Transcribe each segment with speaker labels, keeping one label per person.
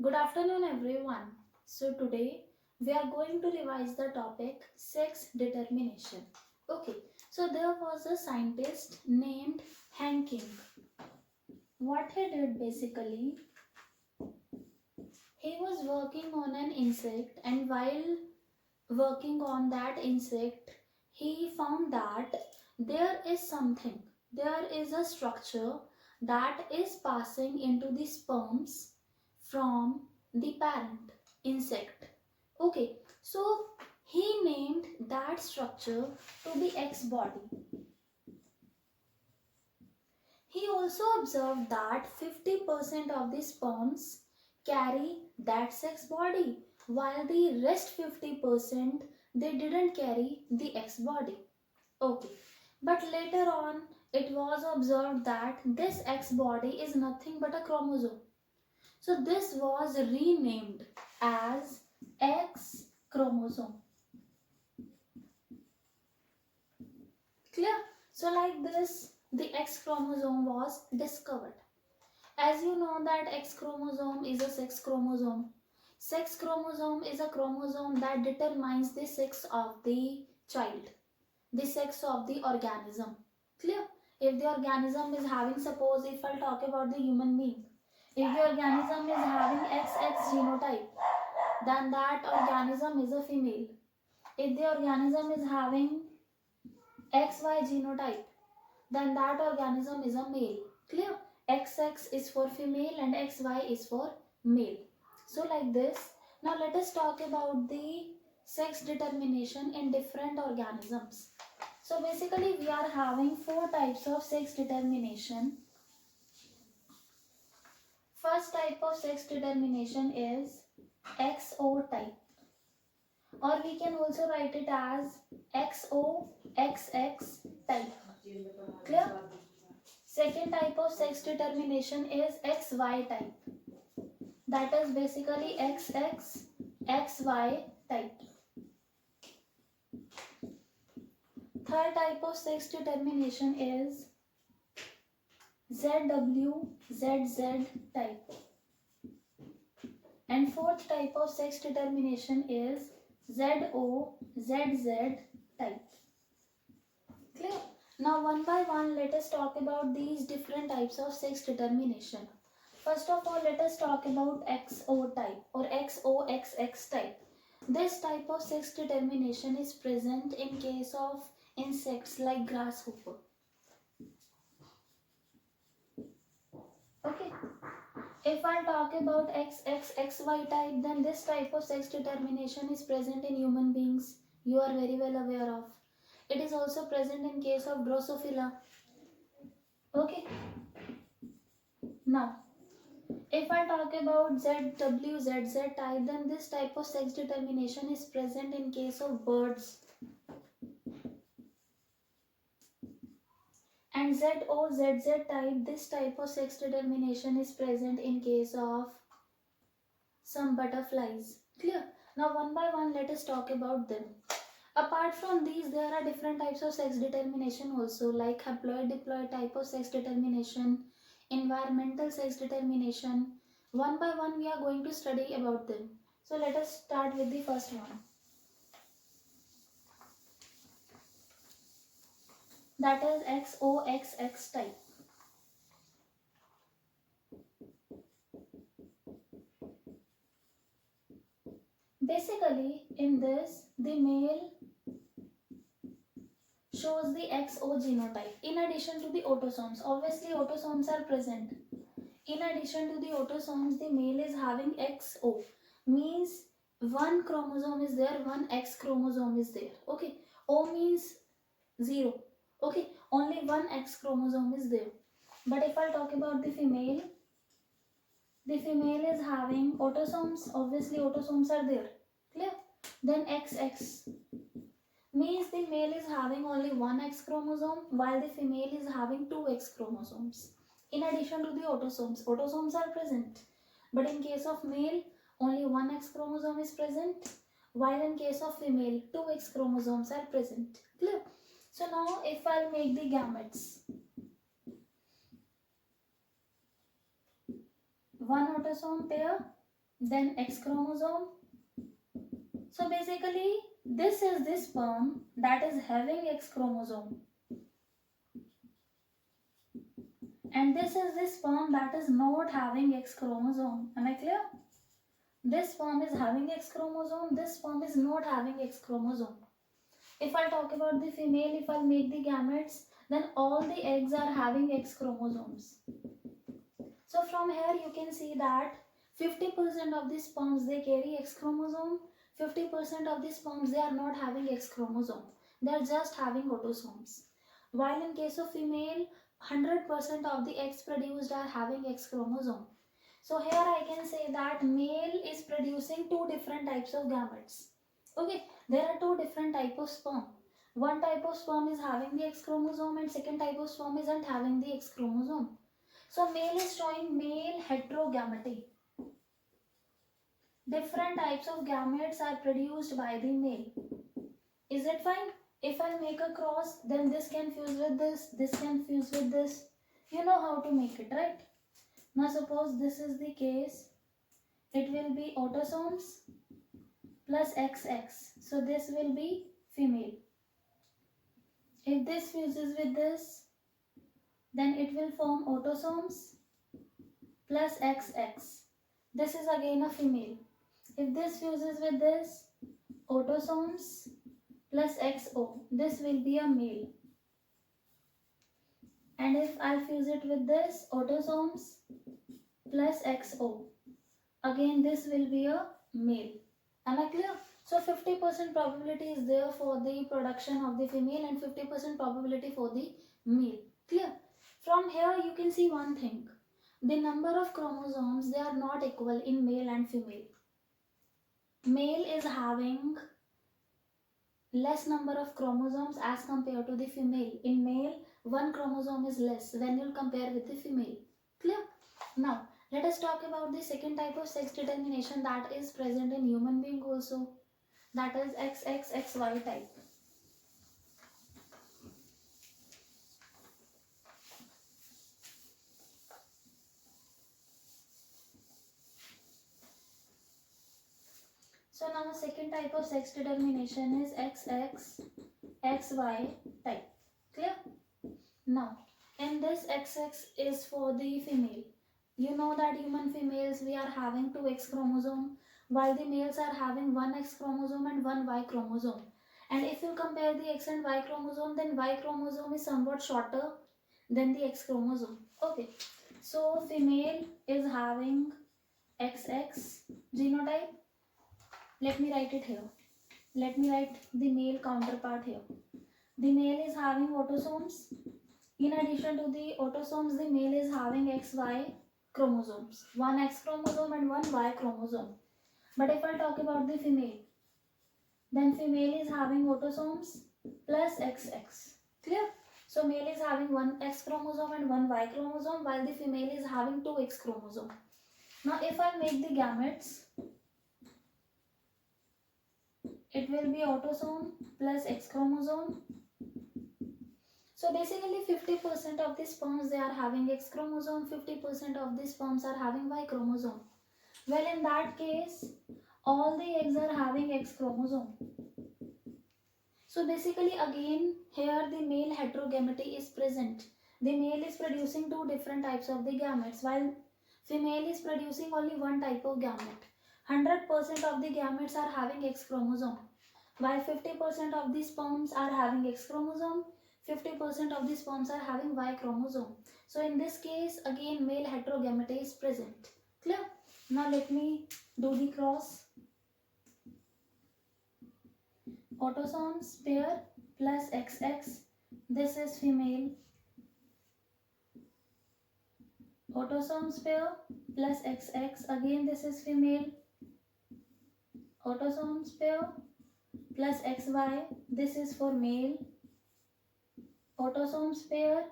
Speaker 1: Good afternoon, everyone. So, today we are going to revise the topic sex determination. Okay, so there was a scientist named Hanking. What he did basically, he was working on an insect, and while working on that insect, he found that there is a structure that is passing into the sperms from the parent insect. Okay, so he named that structure to the X body. He also observed that 50% of the sperms carry that sex body, while the rest 50% they didn't carry the X body. Okay, but later on it was observed that this X body is nothing but a chromosome. So this was renamed as X chromosome. Clear? So like this, the X chromosome was discovered. As you know that X chromosome is a sex chromosome. Sex chromosome is a chromosome that determines the sex of the child, the sex of the organism. Clear? If the organism is having, suppose if I'll talk about the human being, if the organism is having XX genotype, then that organism is a female. If the organism is having XY genotype, then that organism is a male. Clear? XX is for female and XY is for male. So like this. Now let us talk about the sex determination in different organisms. So basically we are having four types of sex determination. First type of sex determination is XO type, or we can also write it as XOXX type. Clear? Second type of sex determination is XY type. That is basically XXXY type. Third type of sex determination is ZWZZ type. And fourth type of sex determination is ZOZZ type. Clear? Now one by one let us talk about these different types of sex determination. First of all, let us talk about XO type or XOXX type. This type of sex determination is present in case of insects like grasshopper. Okay. If I talk about XXXY type, then this type of sex determination is present in human beings. You are very well aware of. It is also present in case of Drosophila. Okay. Now, if I talk about ZWZZ type, then this type of sex determination is present in case of birds. And ZOZZ type, this type of sex determination is present in case of some butterflies. Clear? Now one by one let us talk about them. Apart from these, there are different types of sex determination also, like haploid diploid type of sex determination, environmental sex determination. One by one we are going to study about them. So let us start with the first one. That is XOXX type. Basically, in this, the male shows the XO genotype in addition to the autosomes. Obviously, autosomes are present. In addition to the autosomes, the male is having XO, means one chromosome is there, one X chromosome is there. Okay, O means 0. Okay, only one X chromosome is there. But if I talk about the female is having autosomes. Obviously, autosomes are there. Clear? Then XX means the male is having only one X chromosome while the female is having two X chromosomes. In addition to the autosomes are present. But in case of male, only one X chromosome is present, while in case of female, two X chromosomes are present. Clear? So now if I'll make the gametes, one autosome pair, then X chromosome. So basically, this is the sperm that is having X chromosome, and this is the sperm that is not having X chromosome. Am I clear? This sperm is having X chromosome, this sperm is not having X chromosome. If I talk about the female, if I make the gametes, then all the eggs are having X chromosomes. So from here you can see that 50% of the sperms they carry X chromosome, 50% of the sperms they are not having X chromosome. They are just having autosomes. While in case of female, 100% of the eggs produced are having X chromosome. So here I can say that male is producing two different types of gametes. Okay, there are two different types of sperm. One type of sperm is having the X chromosome and second type of sperm isn't having the X chromosome. So male is showing male heterogamety. Different types of gametes are produced by the male. Is it fine? If I make a cross, then this can fuse with this can fuse with this. You know how to make it, right? Now suppose this is the case. It will be autosomes plus XX. So this will be female. If this fuses with this, then it will form autosomes plus XX. This is again a female. If this fuses with this, autosomes plus XO, this will be a male. And if I fuse it with this, autosomes plus XO, again this will be a male. Am I clear? So 50% probability is there for the production of the female and 50% probability for the male. Clear? From here you can see one thing. The number of chromosomes, they are not equal in male and female. Male is having less number of chromosomes as compared to the female. In male, one chromosome is less when you compare with the female. Clear? Now, let us talk about the second type of sex determination that is present in human being also. That is XXXY type. So now second type of sex determination is XXXY type. Clear? Now, in this XX is for the female. You know that human females we are having 2 X chromosome while the males are having 1 X chromosome and 1 Y chromosome. And if you compare the X and Y chromosome, then Y chromosome is somewhat shorter than the X chromosome. Okay, so female is having XX genotype. Let me write it here. Let me write the male counterpart here. The male is having autosomes. In addition to the autosomes, the male is having XY chromosomes. 1 X chromosome and 1 Y chromosome. But if I talk about the female, then female is having autosomes plus XX. Clear? So male is having 1 X chromosome and 1 Y chromosome while the female is having 2 X chromosome. Now if I make the gametes, it will be autosome plus X chromosome. So basically 50% of the sperms they are having X chromosome, 50% of the sperms are having Y chromosome. Well, in that case, all the eggs are having X chromosome. So basically again here the male heterogamety is present. The male is producing two different types of the gametes while female is producing only one type of gamete. 100% of the gametes are having X chromosome while 50% of the sperms are having X chromosome, 50% of the sperms are having Y chromosome. So in this case again male heterogamety is present. Clear? Now let me do the cross. Autosomes pair plus XX. This is female. Autosomes pair plus XX. Again this is female. Autosomes pair plus XY. This is for male. Autosomes pair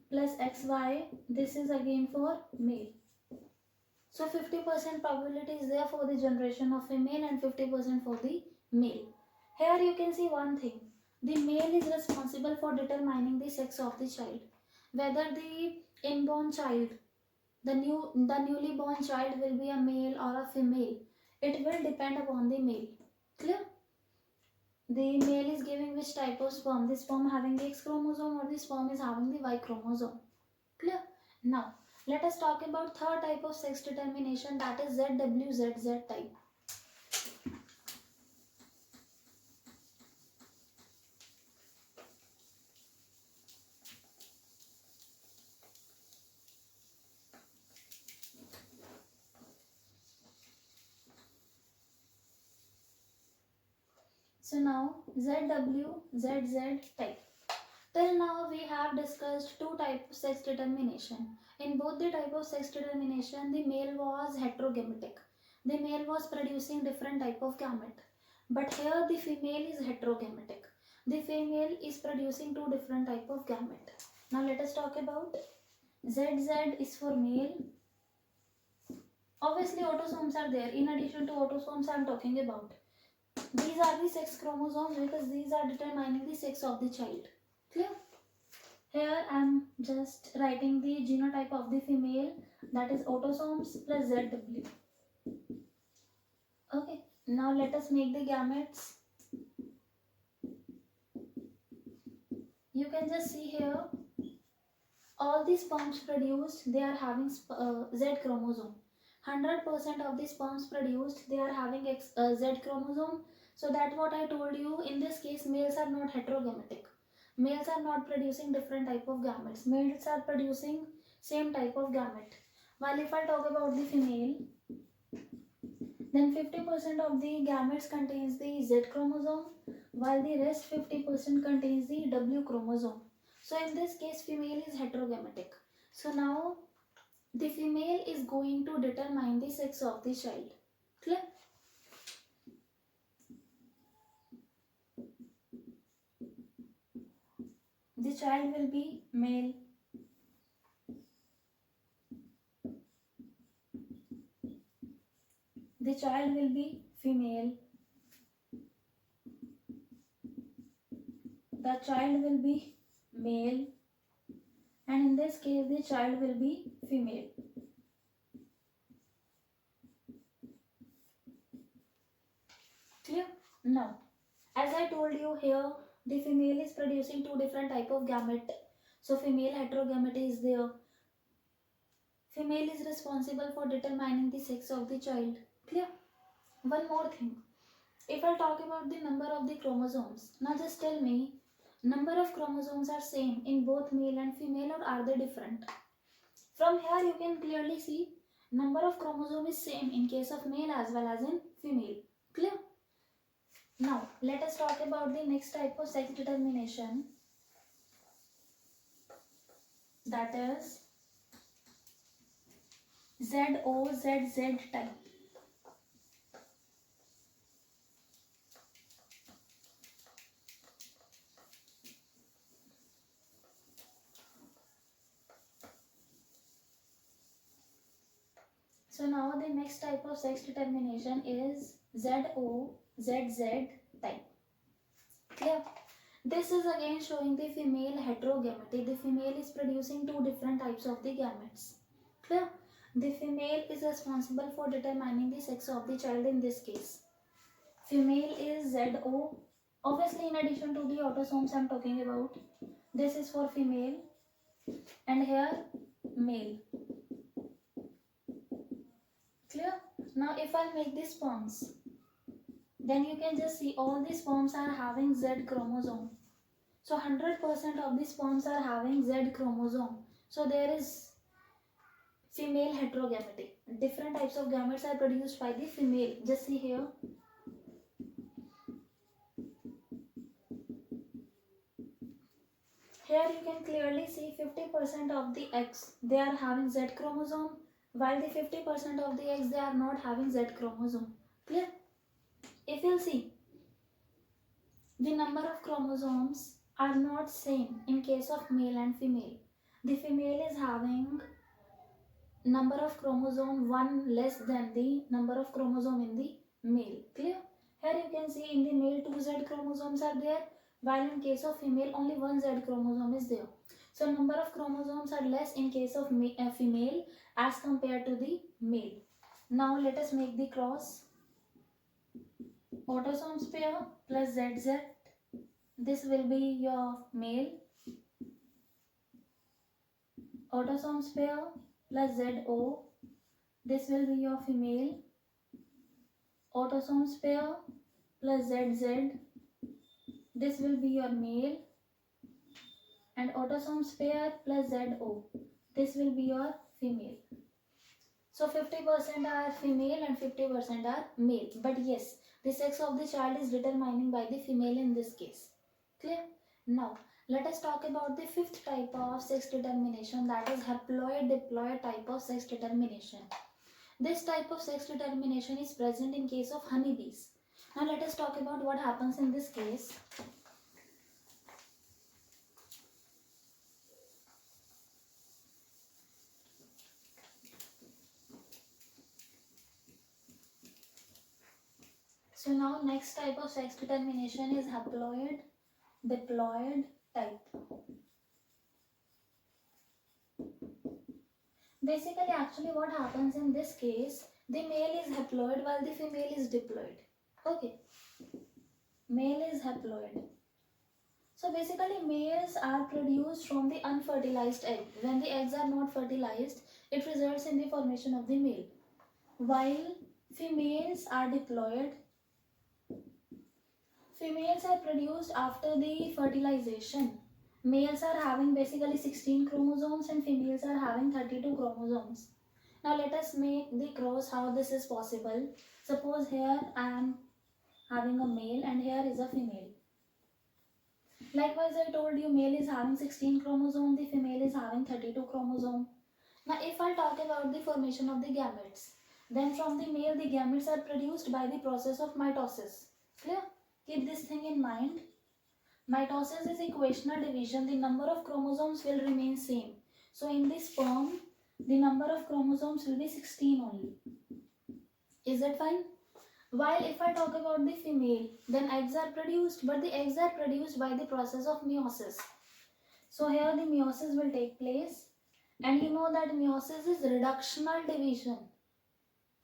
Speaker 1: plus XY. This is again for male. So 50% probability is there for the generation of female and 50% for the male. Here you can see one thing. The male is responsible for determining the sex of the child. Whether the inborn child, the newly born child will be a male or a female. It will depend upon the male. Clear? The male is giving which type of sperm? The sperm having the X chromosome or the sperm is having the Y chromosome. Clear? Now, let us talk about third type of sex determination, that is ZWZZ type. So now ZWZZ type. Till now we have discussed two types of sex determination. In both the type of sex determination, the male was heterogametic. The male was producing different type of gamete. But here the female is heterogametic. The female is producing two different type of gamete. Now let us talk about ZZ is for male. Obviously autosomes are there. In addition to autosomes I am talking about. These are the sex chromosomes because these are determining the sex of the child. Clear? Here I am just writing the genotype of the female, that is autosomes plus ZW. Okay, now let us make the gametes. You can just see here, all the sperms produced, they are having Z chromosome. 100% of the sperms produced, they are having Z chromosome. So that's what I told you. In this case, males are not heterogametic. Males are not producing different type of gametes. Males are producing same type of gamete. While if I talk about the female, then 50% of the gametes contains the Z chromosome, while the rest 50% contains the W chromosome. So in this case, female is heterogametic. So now the female is going to determine the sex of the child. Clear? The child will be male. The child will be female. The child will be male. And in this case, the child will be female. Clear? Now, as I told you here, the female is producing two different type of gamete. So female heterogamete is there. Female is responsible for determining the sex of the child. Clear? One more thing. If I talk about the number of the chromosomes, now just tell me, number of chromosomes are same in both male and female or are they different? From here you can clearly see number of chromosomes is same in case of male as well as in female. Clear? Now let us talk about the next type of sex determination, that is ZOZZ type. So now the next type of sex determination is ZOZZ type. Clear? This is again showing the female heterogamete. The female is producing two different types of the gametes. Clear? The female is responsible for determining the sex of the child in this case. Female is ZO. Obviously, in addition to the autosomes I am talking about, this is for female and here male. Clear? Now if I make the sperms, then you can just see all the sperms are having Z chromosome. So 100% of the sperms are having Z chromosome. So there is female heterogamete. Different types of gametes are produced by the female. Just see here. Here you can clearly see 50% of the eggs, they are having Z chromosome, while the 50% of the eggs, they are not having Z chromosome. Clear? If you'll see, the number of chromosomes are not same in case of male and female. The female is having number of chromosome 1 less than the number of chromosome in the male. Clear? Here you can see in the male 2 Z chromosomes are there, while in case of female only 1 Z chromosome is there. So number of chromosomes are less in case of female as compared to the male. Now let us make the cross. Autosomes pair plus ZZ. This will be your male. Autosomes pair plus ZO. This will be your female. Autosomes pair plus ZZ. This will be your male. And autosomes pair plus ZO. This will be your female. So 50% are female and 50% are male. But yes, the sex of the child is determining by the female in this case. Clear? Now, let us talk about the fifth type of sex determination, that is haploid-diploid type of sex determination. This type of sex determination is present in case of honeybees. Now let us talk about what happens in this case. So now next type of sex determination is haploid-diploid type. Basically, actually what happens in this case, the male is haploid while the female is diploid. Okay. Male is haploid. So basically males are produced from the unfertilized egg. When the eggs are not fertilized, it results in the formation of the male. While females are diploid, females are produced after the fertilization. Males are having basically 16 chromosomes and females are having 32 chromosomes. Now let us make the cross how this is possible. Suppose here I am having a male and here is a female. Likewise, I told you male is having 16 chromosomes, the female is having 32 chromosomes. Now if I talk about the formation of the gametes, then from the male the gametes are produced by the process of mitosis. Clear? Keep this thing in mind. Mitosis is equational division. The number of chromosomes will remain same. So in the sperm, the number of chromosomes will be 16 only. Is that fine? While if I talk about the female, then eggs are produced, but the eggs are produced by the process of meiosis. So here the meiosis will take place, and you know that meiosis is reductional division.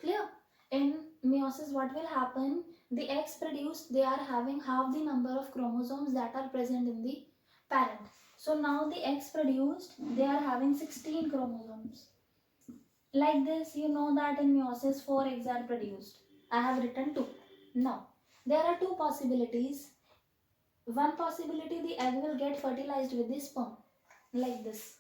Speaker 1: Clear? In meiosis what will happen? The eggs produced, they are having half the number of chromosomes that are present in the parent. So now the eggs produced, they are having 16 chromosomes. Like this, you know that in meiosis 4 eggs are produced. I have written 2. Now, there are two possibilities. One possibility, the egg will get fertilized with the sperm. Like this.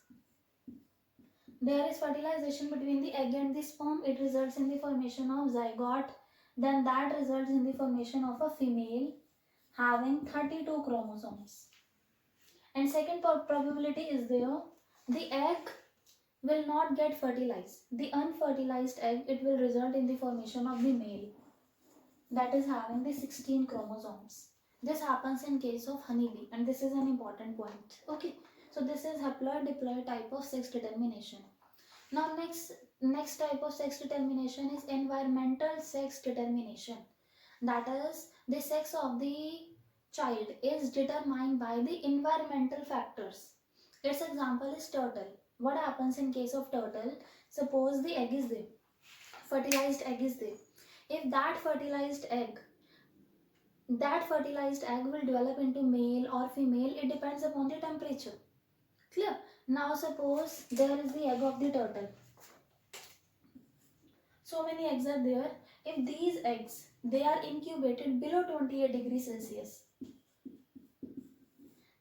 Speaker 1: There is fertilization between the egg and the sperm. It results in the formation of zygote. Then that results in the formation of a female having 32 chromosomes. And second probability is there. The egg will not get fertilized. The unfertilized egg, it will result in the formation of the male that is having the 16 chromosomes. This happens in case of honeybee, and this is an important point. Okay, so this is haploid-diploid type of sex determination. Now next type of sex determination is environmental sex determination. That is, the sex of the child is determined by the environmental factors. Its example is turtle. What happens in case of turtle? Suppose the egg is there, fertilized egg is there. If that fertilized egg will develop into male or female, it depends upon the temperature. Clear? Now suppose there is the egg of the turtle. So many eggs are there. If these eggs, they are incubated below 28 degrees Celsius,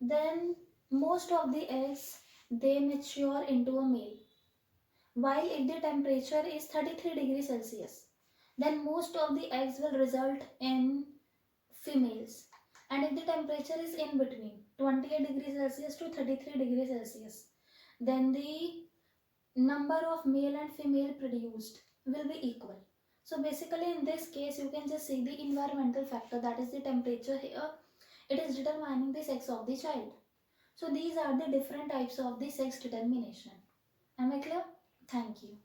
Speaker 1: then most of the eggs, they mature into a male. While if the temperature is 33 degrees Celsius, then most of the eggs will result in females. And if the temperature is in between 28 degrees Celsius to 33 degrees Celsius, then the number of male and female produced will be equal. So basically in this case, you can just see the environmental factor, that is the temperature here. It is determining the sex of the child. So these are the different types of the sex determination. Am I clear? Thank you.